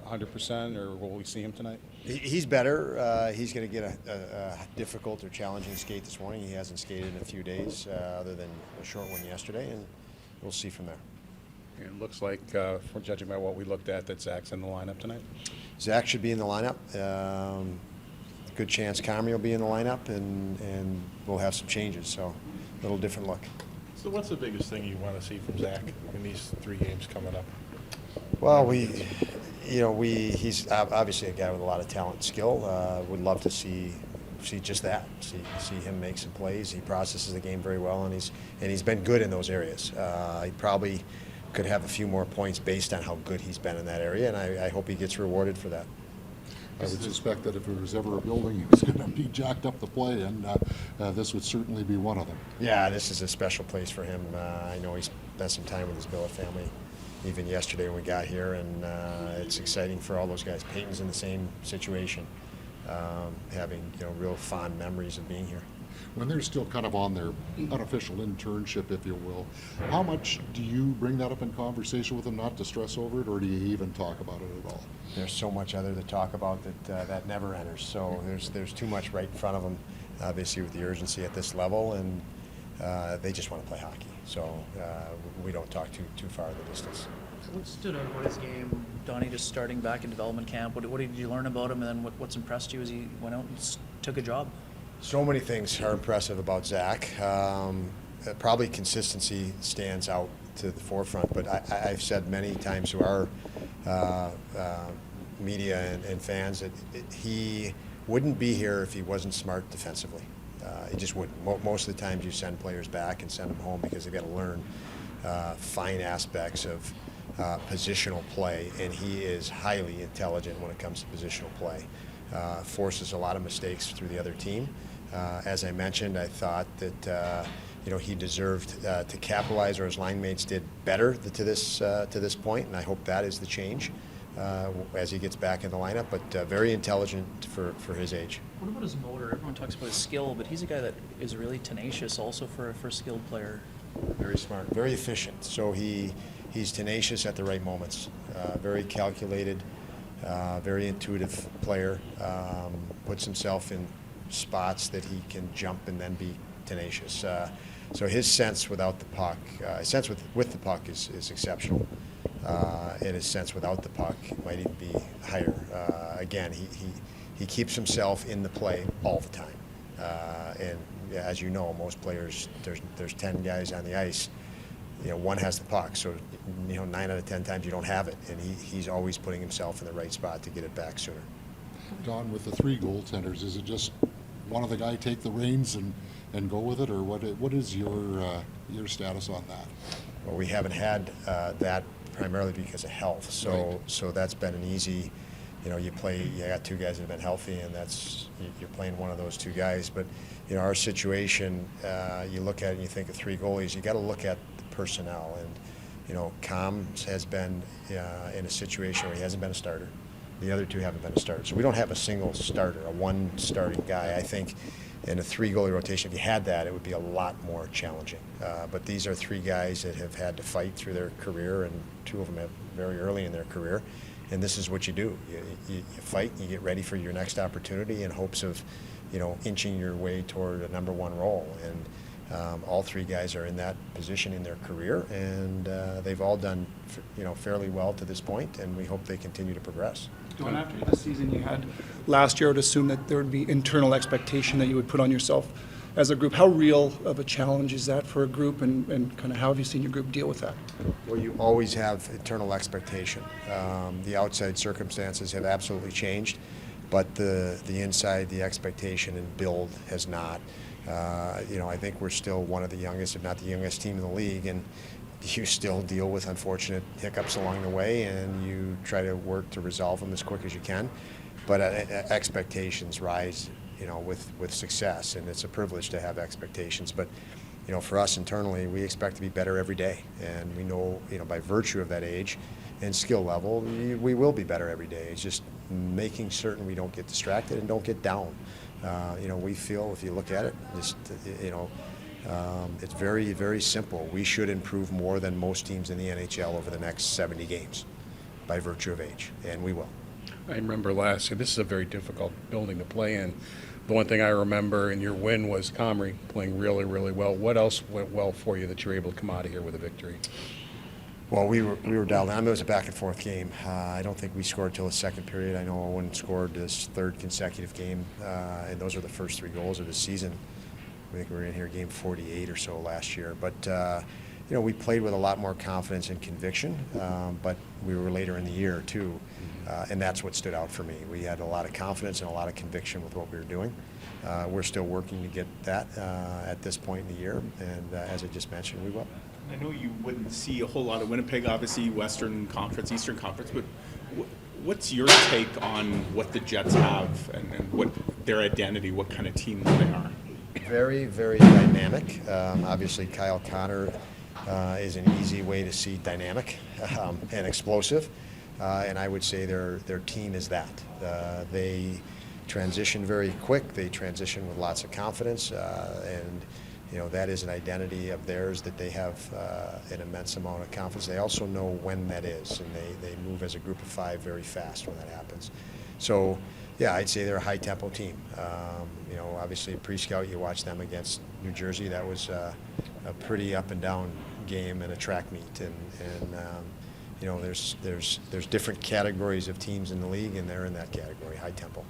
100%, or will we see him tonight? He's better. He's going to get a difficult or challenging skate this morning. He hasn't skated in a few days, other than a short one yesterday, and we'll see from there. It looks like, from judging by what we looked at, that Zach's in the lineup tonight. Zach should be in the lineup. Good chance Comrie will be in the lineup, and we'll have some changes. So a little different look. So what's the biggest thing you want to see from Zach in these 3 games coming up? Well, he's obviously a guy with a lot of talent and skill. Would love to see just that. See him make some plays. He processes the game very well, and he's been good in those areas. He probably could have a few more points based on how good he's been in that area, and I hope he gets rewarded for that. I would suspect that if there was ever a building, it was going to be jacked up the play, and this would certainly be one of them. Yeah, this is a special place for him. I know he's spent some time with his billet family, even yesterday when we got here, and it's exciting for all those guys. Peyton's in the same situation, having real fond memories of being here. When they're still kind of on their unofficial internship, if you will, how much do you bring that up in conversation with them, not to stress over it, or do you even talk about it at all? There's so much other to talk about that never enters. So there's too much right in front of them, obviously, with the urgency at this level, and they just want to play hockey. So we don't talk too far the distance. What stood out about his game, Donnie, just starting back in development camp? What did you learn about him, and then what's impressed you as he went out and took a job? So many things are impressive about Zach. Probably consistency stands out to the forefront, but I've said many times to our media and fans that he wouldn't be here if he wasn't smart defensively. He just wouldn't. Most of the times you send players back and send them home because they've got to learn fine aspects of positional play, and he is highly intelligent when it comes to positional play. Forces a lot of mistakes through the other team. As I mentioned, I thought that he deserved to capitalize, or his line mates did better to this point, and I hope that is the change as he gets back in the lineup. But very intelligent for his age. What about his motor? Everyone talks about his skill, but he's a guy that is really tenacious also for a skilled player. Very smart, very efficient. So he's tenacious at the right moments, very calculated. Very intuitive player, puts himself in spots that he can jump and then be tenacious. So his sense without the puck, his sense with the puck is exceptional, and his sense without the puck might even be higher. Again, he keeps himself in the play all the time, and as you know, most players, there's 10 guys on the ice. One has the puck, so 9 out of 10 times you don't have it, and he's always putting himself in the right spot to get it back sooner. Don, with the 3 goaltenders, is it just one of the guys take the reins and go with it, or what is your status on that? Well, we haven't had that primarily because of health, so that's been an easy. You got 2 guys that have been healthy, and you're playing one of those 2 guys. But our situation, you look at it and you think of 3 goalies. You got to look at the personnel, and Com has been in a situation where he hasn't been a starter. The other 2 haven't been a starter, so we don't have a single starter, a one starting guy. I think in a 3 goalie rotation, if you had that, it would be a lot more challenging. But these are 3 guys that have had to fight through their career, and 2 of them have very early in their career. And this is what you do. You fight, you get ready for your next opportunity in hopes of, inching your way toward a number 1 role. And all 3 guys are in that position in their career, and they've all done, fairly well to this point, and we hope they continue to progress. Going after the season you had last year, I would assume that there would be internal expectation that you would put on yourself as a group. How real of a challenge is that for a group, and kind of how have you seen your group deal with that? Well, you always have internal expectation. The outside circumstances have absolutely changed, but the inside, the expectation and build has not. I think we're still one of the youngest, if not the youngest team in the league, and you still deal with unfortunate hiccups along the way, and you try to work to resolve them as quick as you can. But expectations rise, with success, and it's a privilege to have expectations. But for us internally, we expect to be better every day, and we know, by virtue of that age and skill level, we will be better every day. It's just making certain we don't get distracted and don't get down. We feel, if you look at it, it's very, very simple. We should improve more than most teams in the NHL over the next 70 games. by virtue of age, and we will. I remember last year, this is a very difficult building to play in. The one thing I remember in your win was Comrie playing really, really well. What else went well for you that you were able to come out of here with a victory? Well, we were dialed in. I mean, it was a back and forth game. I don't think we scored till the second period. I know Owen scored his third consecutive game, and those were the first 3 goals of the season. I think we were in here game 48 or so last year. But, you know, we played with a lot more confidence and conviction, but we were later in the year, too. And that's what stood out for me. We had a lot of confidence and a lot of conviction with what we were doing. We're still working to get that at this point in the year, and as I just mentioned, we will. I know you wouldn't see a whole lot of Winnipeg, obviously Western Conference, Eastern Conference, but what's your take on what the Jets have and what their identity, what kind of team they are? Very, very dynamic. Obviously, Kyle Connor is an easy way to see dynamic and explosive, and I would say their team is that. They transition very quick. They transition with lots of confidence, and you know, that is an identity of theirs that they have an immense amount of confidence. They also know when that is, and they move as a group of 5 very fast when that happens. So, yeah, I'd say they're a high-tempo team. You know, obviously, pre-scout, you watch them against New Jersey. That was a pretty up-and-down game and a track meet. And you know, there's different categories of teams in the league, and they're in that category, high-tempo.